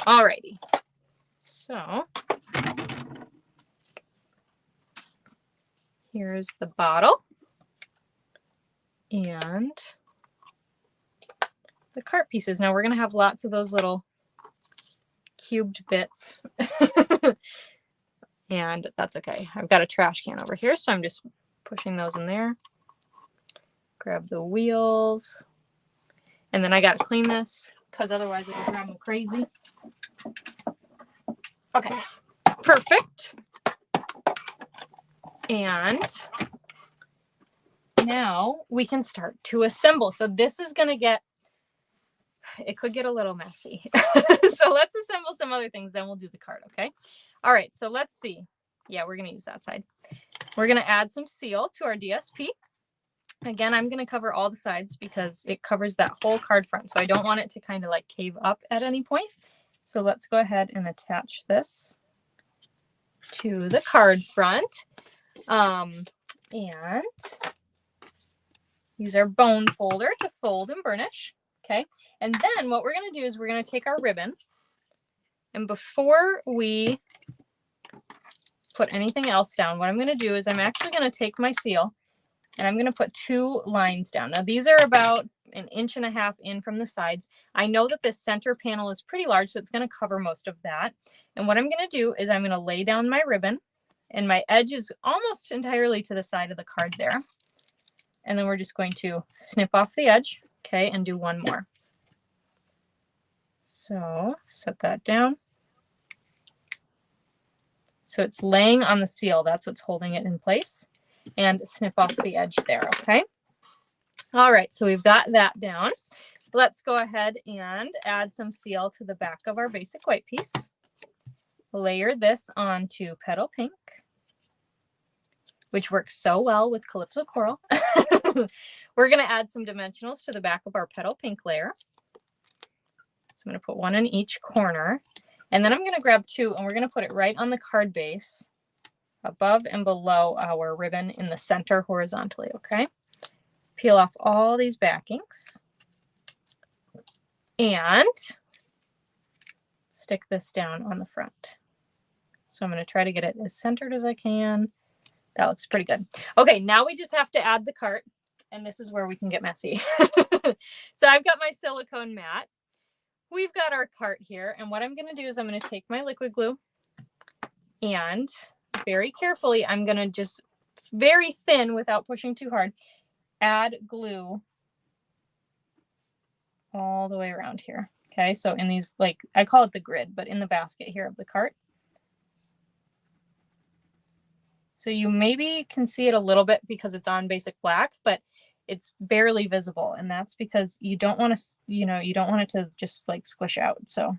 Alrighty. So here's the bottle and the cart pieces. Now we're going to have lots of those little cubed bits. And that's okay. I've got a trash can over here, so I'm just pushing those in there. Grab the wheels. And then I got to clean this because otherwise it'll drive me crazy. Okay, perfect. And now we can start to assemble. So this is going to get, it could get a little messy. So let's assemble some other things, then we'll do the card, okay? All right, so let's see. Yeah, we're going to use that side. We're going to add some seal to our DSP. Again, I'm going to cover all the sides because it covers that whole card front. So I don't want it to kind of like cave up at any point. So let's go ahead and attach this to the card front. And use our bone folder to fold and burnish. Okay. And then what we're going to do is we're going to take our ribbon, and before we put anything else down, what I'm going to do is I'm actually going to take my seal and I'm going to put 2 lines down. Now these are about 1.5 inches in from the sides. I know that this center panel is pretty large, so it's going to cover most of that. And what I'm going to do is I'm going to lay down my ribbon, and my edge is almost entirely to the side of the card there. And then we're just going to snip off the edge, okay, and do one more. So set that down. So it's laying on the seal. That's what's holding it in place. And snip off the edge there, okay? All right, so we've got that down. Let's go ahead and add some seal to the back of our basic white piece. Layer this onto Petal Pink, which works so well with Calypso Coral. We're going to add some dimensionals to the back of our Petal Pink layer. So I'm going to put 1 in each corner. And then I'm going to grab 2 and we're going to put it right on the card base, above and below our ribbon in the center horizontally, okay? Peel off all these backings and stick this down on the front. So I'm going to try to get it as centered as I can. That looks pretty good. Okay, now we just have to add the cart, and this is where we can get messy. So I've got my silicone mat. We've got our cart here, and what I'm going to do is I'm going to take my liquid glue and very carefully, I'm going to just very thin without pushing too hard, add glue all the way around here. Okay, so in these, like, I call it the grid, but in the basket here of the cart. So you maybe can see it a little bit because it's on basic black, but it's barely visible. And that's because you don't want to, you don't want it to just like squish out. So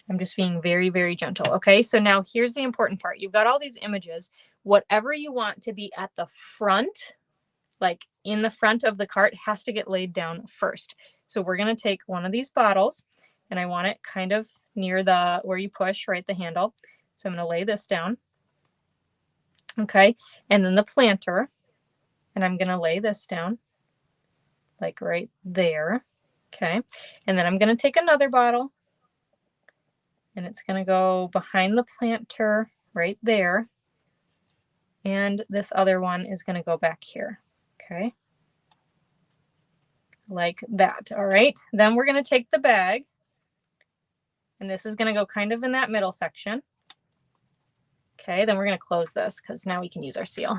I'm just being very, very gentle. Okay, so now here's the important part. You've got all these images. Whatever you want to be at the front, like in the front of the cart, has to get laid down first. So we're going to take one of these bottles, and I want it kind of near the, where you push, right, the handle. So I'm going to lay this down. Okay, and then the planter, and I'm going to lay this down like right there. Okay, and then I'm going to take another bottle, and it's going to go behind the planter right there, and this other one is going to go back here. Okay, like that. All right, then we're going to take the bag, and this is going to go kind of in that middle section. Okay, then we're going to close this because now we can use our seal.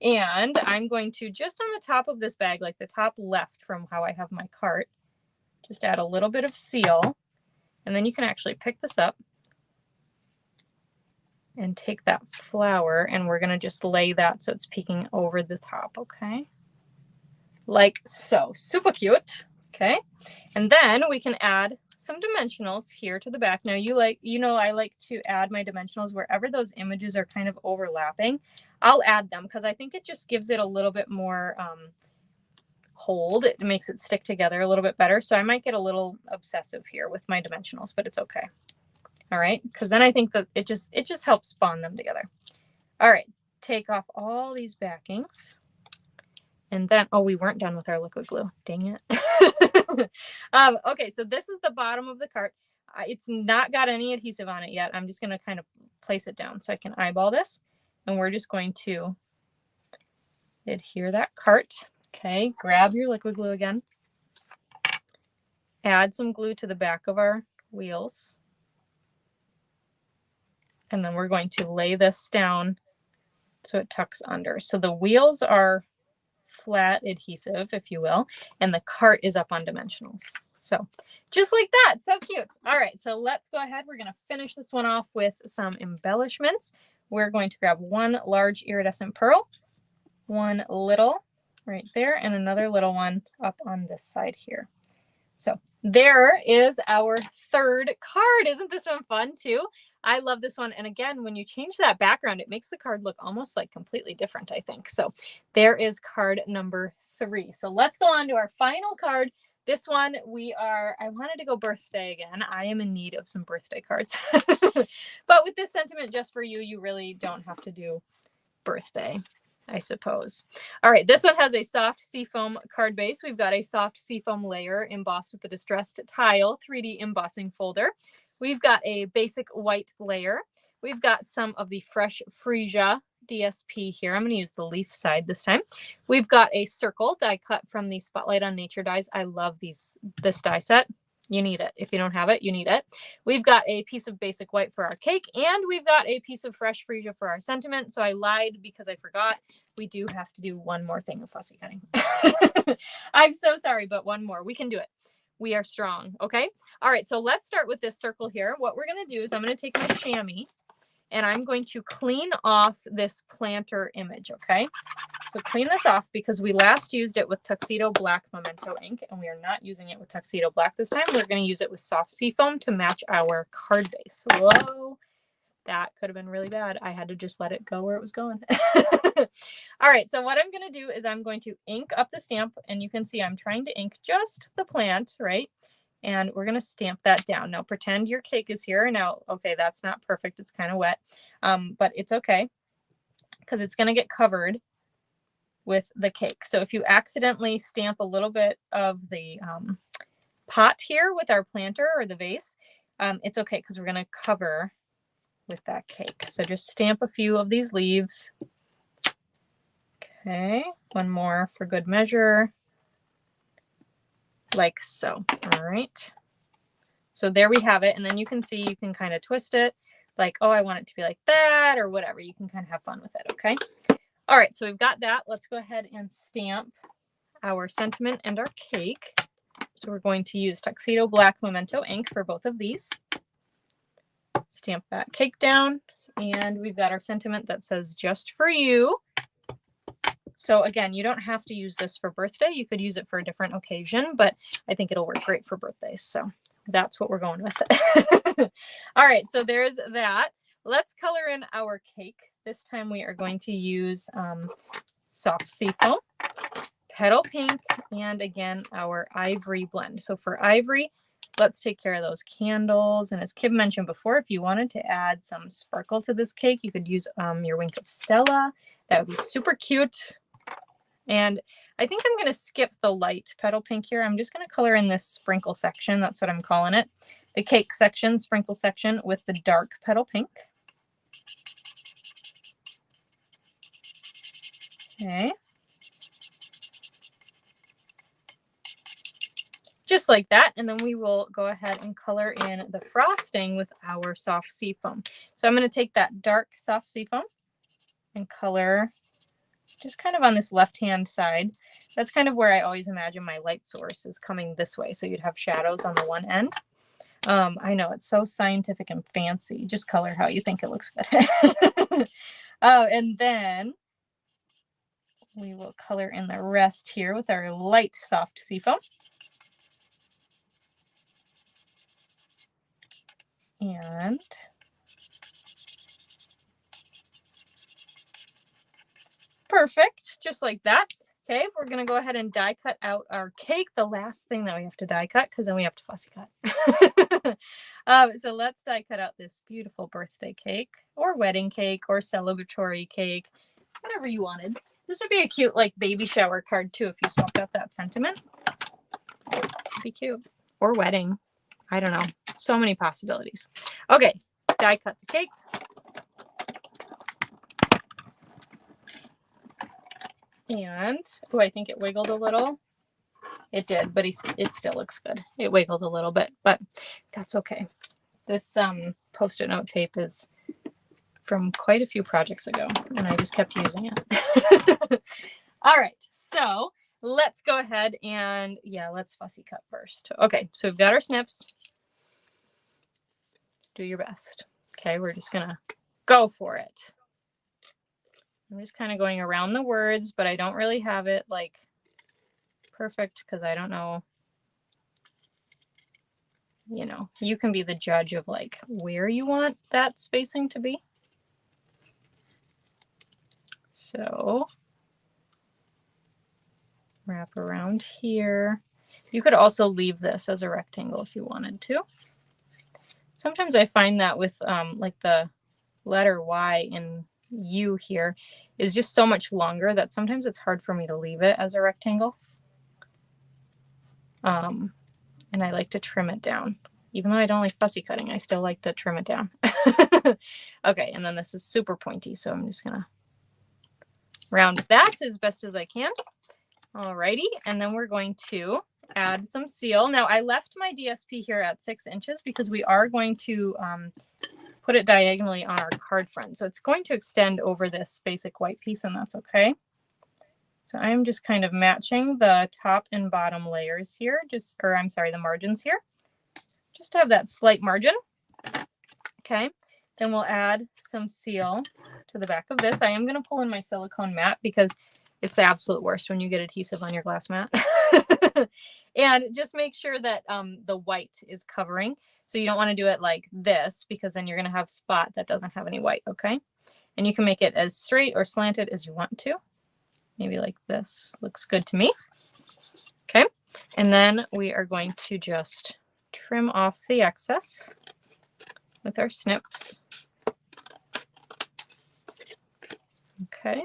And I'm going to, just on the top of this bag, like the top left from how I have my cart, just add a little bit of seal. And then you can actually pick this up and take that flower, and we're going to just lay that so it's peeking over the top, okay? Like so. Super cute. Okay, and then we can add some dimensionals here to the back. Now I like to add my dimensionals wherever those images are kind of overlapping. I'll add them because I think it just gives it a little bit more hold. It makes it stick together a little bit better. So I might get a little obsessive here with my dimensionals, but it's okay. All right, because then I think that it just helps bond them together. All right, take off all these backings. And then, oh, we weren't done with our liquid glue. Dang it. Okay, so this is the bottom of the cart. It's not got any adhesive on it yet. I'm just going to kind of place it down so I can eyeball this. And we're just going to adhere that cart. Okay, grab your liquid glue again. Add some glue to the back of our wheels. And then we're going to lay this down so it tucks under. So the wheels are flat adhesive, if you will, and the cart is up on dimensionals. So just like that. So cute. All right, so let's go ahead. We're going to finish this one off with some embellishments. We're going to grab one large iridescent pearl, one little right there, and another little one up on this side here. So there is our third card. Isn't this one fun too? I love this one. And again, when you change that background, it makes the card look almost like completely different, I think. So there is card number 3. So let's go on to our final card. This one, I wanted to go birthday again. I am in need of some birthday cards. But with this sentiment just for you, you really don't have to do birthday, I suppose. All right, this one has a soft seafoam card base. We've got a soft seafoam layer embossed with the distressed tile 3D embossing folder. We've got a basic white layer. We've got some of the fresh freesia DSP here. I'm going to use the leaf side this time. We've got a circle die cut from the Spotlight on Nature dies. I love this die set. You need it. If you don't have it, you need it. We've got a piece of basic white for our cake, and we've got a piece of fresh freesia for our sentiment. So I lied because I forgot. We do have to do one more thing of fussy cutting. I'm so sorry, but one more. We can do it. We are strong. Okay. All right. So let's start with this circle here. What we're going to do is I'm going to take my chamois and I'm going to clean off this planter image. Okay. So clean this off because we last used it with Tuxedo Black Memento ink, and we are not using it with Tuxedo Black this time. We're going to use it with soft seafoam to match our card base. Whoa, that could have been really bad. I had to just let it go where it was going. All right, so what I'm going to do is I'm going to ink up the stamp, and you can see I'm trying to ink just the plant, right? And we're going to stamp that down. Now pretend your cake is here. Now, okay, that's not perfect. It's kind of wet, but it's okay because it's going to get covered with the cake. So if you accidentally stamp a little bit of the pot here with our planter or the vase, it's okay because we're going to cover with that cake. So just stamp a few of these leaves. Okay, one more for good measure, like so. All right. So there we have it. And then you can see you can kind of twist it like, oh, I want it to be like that or whatever. You can kind of have fun with it. Okay. All right, so we've got that. Let's go ahead and stamp our sentiment and our cake. So we're going to use Tuxedo Black Memento ink for both of these. Stamp that cake down, and we've got our sentiment that says just for you. So again, you don't have to use this for birthday. You could use it for a different occasion, but I think it'll work great for birthdays. So that's what we're going with. All right, so there's that. Let's color in our cake. This time we are going to use soft seafoam, petal pink, and again, our ivory blend. So for ivory, let's take care of those candles. And as Kim mentioned before, if you wanted to add some sparkle to this cake, you could use your Wink of Stella. That would be super cute. And I think I'm going to skip the light petal pink here. I'm just going to color in this sprinkle section. That's what I'm calling it. The cake section, sprinkle section with the dark petal pink. Okay. Just like that. And then we will go ahead and color in the frosting with our soft seafoam. So I'm going to take that dark soft seafoam and color just kind of on this left-hand side. That's kind of where I always imagine my light source is coming this way. So you'd have shadows on the one end. I know it's so scientific and fancy. Just color how you think it looks good. Oh, and then we will color in the rest here with our light soft seafoam. And perfect, just like that. Okay, we're gonna go ahead and die cut out our cake. The last thing that we have to die cut, because then we have to fussy cut. So let's die cut out this beautiful birthday cake or wedding cake or celebratory cake, whatever you wanted. This would be a cute like baby shower card too if you swapped out that sentiment. It'd be cute. Or wedding. I don't know. So many possibilities. Okay, die cut the cake. And, oh, I think it wiggled a little. It did, but it still looks good. It wiggled a little bit, but that's okay. This Post-it note tape is from quite a few projects ago, and I just kept using it. All right, so let's go ahead and, yeah, let's fussy cut first. Okay, so we've got our snips. Do your best. Okay, we're just going to go for it. I'm just kind of going around the words, but I don't really have it like perfect because I don't know you know, you can be the judge of like where you want that spacing to be. So wrap around here. You could also leave this as a rectangle if you wanted to. Sometimes I find that with like the letter Y in U here is just so much longer that sometimes it's hard for me to leave it as a rectangle. And I like to trim it down. Even though I don't like fussy cutting, I still like to trim it down. Okay, and then this is super pointy, so I'm just gonna round that as best as I can. Alrighty, and then we're going to add some seal. Now I left my DSP here at 6 inches because we are going to put it diagonally on our card front. So it's going to extend over this basic white piece, and that's okay. So I'm just kind of matching the top and bottom layers here, or I'm sorry, the margins here, just to have that slight margin. Okay, then we'll add some seal to the back of this. I am going to pull in my silicone mat because it's the absolute worst when you get adhesive on your glass mat. And just make sure that the white is covering. So you don't want to do it like this because then you're going to have a spot that doesn't have any white, okay? And you can make it as straight or slanted as you want to. Maybe like this looks good to me. Okay, and then we are going to just trim off the excess with our snips. Okay.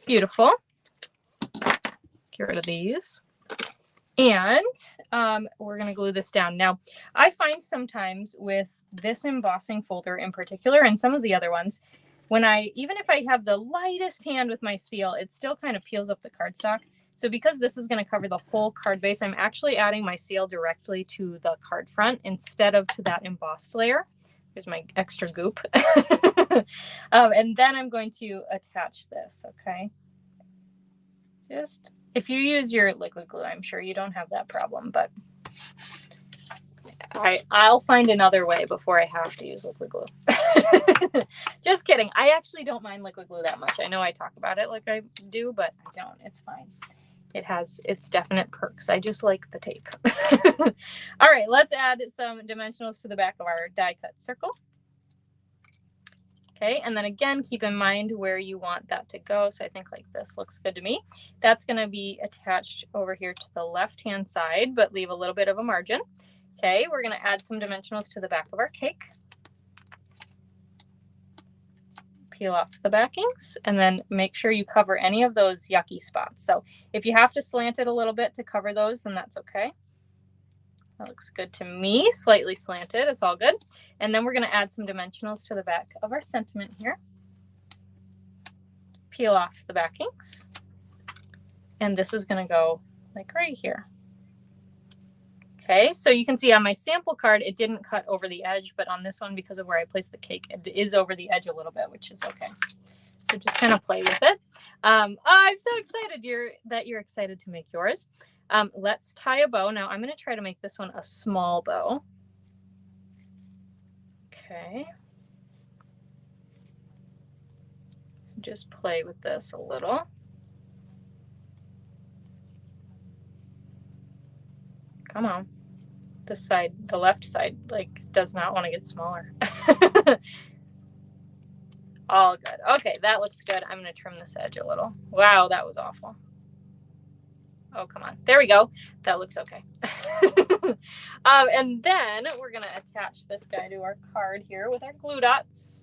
Beautiful. Get rid of these. And we're going to glue this down. Now, I find sometimes with this embossing folder in particular, and some of the other ones, even if I have the lightest hand with my seal, it still kind of peels up the cardstock. So because this is going to cover the whole card base, I'm actually adding my seal directly to the card front instead of to that embossed layer. Here's my extra goop. And then I'm going to attach this, okay? Just, if you use your liquid glue, I'm sure you don't have that problem, but I'll find another way before I have to use liquid glue. Just kidding. I actually don't mind liquid glue that much. I know I talk about it like I do, but I don't. It's fine. It has its definite perks. I just like the tape. All right, let's add some dimensionals to the back of our die cut circle. Okay, and then again, keep in mind where you want that to go. So I think like this looks good to me. That's going to be attached over here to the left-hand side, but leave a little bit of a margin. Okay, we're going to add some dimensionals to the back of our cake. Peel off the backings, and then make sure you cover any of those yucky spots. So if you have to slant it a little bit to cover those, then that's okay. That looks good to me, slightly slanted, it's all good. And then we're going to add some dimensionals to the back of our sentiment here. Peel off the backings. And this is going to go like right here. Okay, so you can see on my sample card, it didn't cut over the edge, but on this one, because of where I placed the cake, it is over the edge a little bit, which is okay. So just kind of play with it. I'm so excited that you're excited to make yours. Let's tie a bow. Now I'm going to try to make this one a small bow. Okay. So just play with this a little. Come on. This side, the left side, like does not want to get smaller. All good. Okay, that looks good. I'm going to trim this edge a little. Wow, that was awful. Oh, come on. There we go. That looks okay. And then we're going to attach this guy to our card here with our glue dots.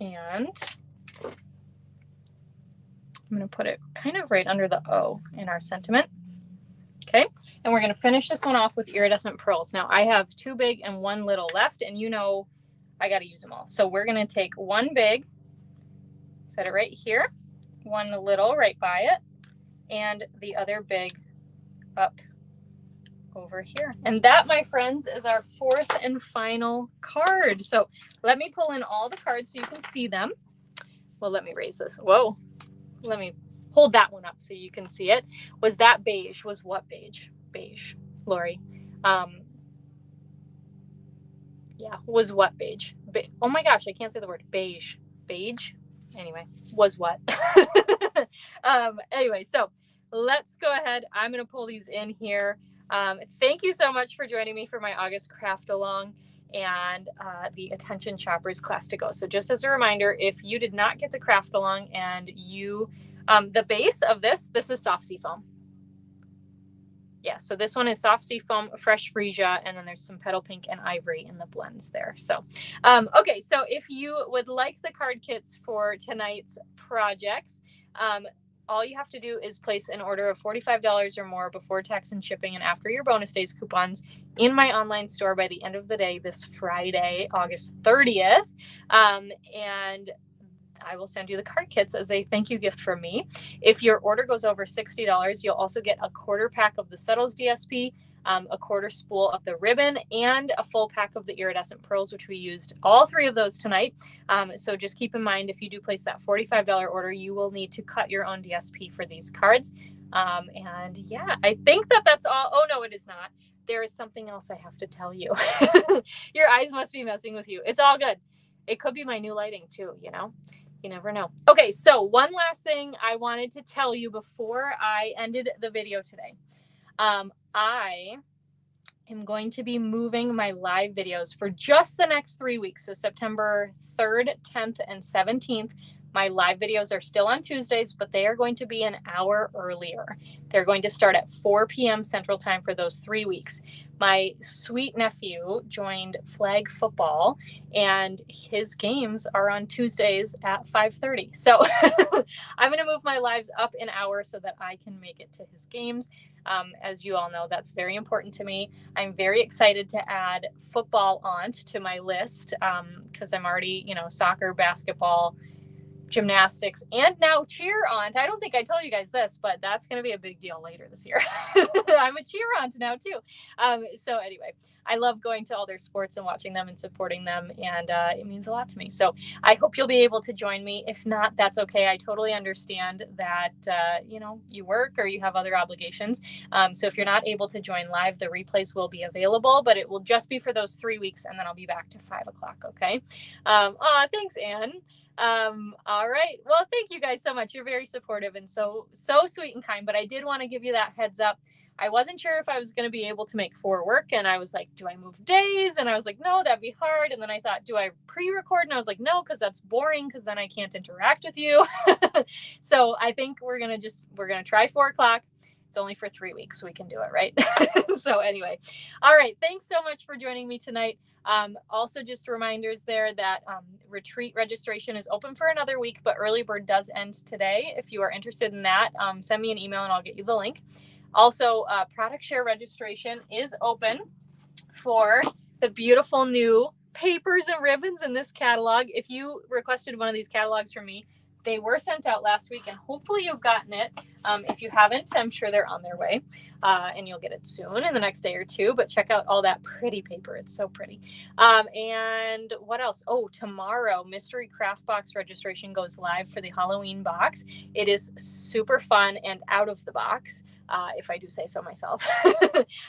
And I'm going to put it kind of right under the O in our sentiment. Okay, and we're going to finish this one off with iridescent pearls. Now I have 2 big and 1 little left, and you know I got to use them all. So we're going to take 1 big, set it right here, 1 little right by it, and the other big up over here. And that, my friends, is our 4th and final card. So let me pull in all the cards so you can see them. Well, let me raise this. Whoa. Let me hold that one up so you can see it. Was that beige? Was what beige? Beige, Lori. Yeah, was what beige? Oh my gosh, I can't say the word beige. Beige? Anyway, was what? Anyway, so let's go ahead. I'm going to pull these in here. Thank you so much for joining me for my August craft along and the Attention Shoppers class to go. So just as a reminder, if you did not get the craft along and you, the base of this is soft sea foam. Yeah, so this one is soft sea foam, fresh freesia, and then there's some petal pink and ivory in the blends there. So, okay, so if you would like the card kits for tonight's projects, all you have to do is place an order of $45 or more before tax and shipping and after your bonus days coupons in my online store by the end of the day this Friday, August 30th. And I will send you the card kits as a thank you gift from me. If your order goes over $60, you'll also get a quarter pack of the Settles DSP, a quarter spool of the ribbon, and a full pack of the iridescent pearls, which we used all three of those tonight. So just keep in mind, if you do place that $45 order, you will need to cut your own DSP for these cards. And yeah, I think that's all. Oh, no, it is not. There is something else I have to tell you. Your eyes must be messing with you. It's all good. It could be my new lighting too, you know? You never know. Okay, so one last thing I wanted to tell you before I ended the video today. I am going to be moving my live videos for just the next 3 weeks. So September 3rd, 10th, and 17th. My live videos are still on Tuesdays, but they are going to be an hour earlier. They're going to start at 4 p.m. Central Time for those 3 weeks. My sweet nephew joined flag football, and his games are on Tuesdays at 5:30. So I'm going to move my lives up an hour so that I can make it to his games. As you all know, that's very important to me. I'm very excited to add football aunt to my list because I'm already, soccer, basketball, gymnastics, and now cheer aunt. I don't think I told you guys this, but that's going to be a big deal later this year. I'm a cheer aunt now too. So anyway, I love going to all their sports and watching them and supporting them, and it means a lot to me. So I hope you'll be able to join me. If not, that's okay. I totally understand that you work or you have other obligations. So if you're not able to join live, the replays will be available, but it will just be for those 3 weeks, and then I'll be back to 5 o'clock. Okay. Thanks, Anne. All right. Well, thank you guys so much. You're very supportive and so sweet and kind, but I did want to give you that heads up. I wasn't sure if I was going to be able to make 4 work, and I was like, do I move days? And I was like, no, that'd be hard. And then I thought, do I pre-record? And I was like, no, because that's boring, because then I can't interact with you. So I think we're going to try 4 o'clock. It's only for 3 weeks. So we can do it, right? So anyway, all right. Thanks so much for joining me tonight. Also just reminders there that retreat registration is open for another week, but early bird does end today. If you are interested in that, send me an email and I'll get you the link. Also, product share registration is open for the beautiful new papers and ribbons in this catalog. If you requested one of these catalogs from me, they were sent out last week, and hopefully you've gotten it. If you haven't, I'm sure they're on their way, and you'll get it soon in the next day or two. But check out all that pretty paper. It's so pretty. And what else? Oh, tomorrow, Mystery Craft Box registration goes live for the Halloween box. It is super fun and out of the box, if I do say so myself.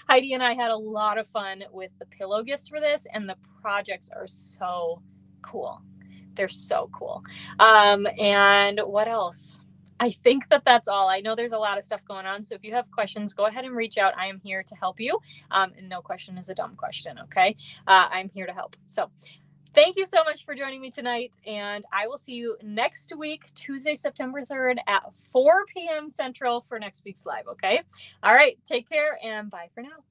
Heidi and I had a lot of fun with the pillow gifts for this, and the projects are so cool. They're so cool. And what else? I think that's all. I know there's a lot of stuff going on. So if you have questions, go ahead and reach out. I am here to help you. And no question is a dumb question. Okay. I'm here to help. So thank you so much for joining me tonight. And I will see you next week, Tuesday, September 3rd at 4 p.m. Central for next week's live. Okay. All right. Take care and bye for now.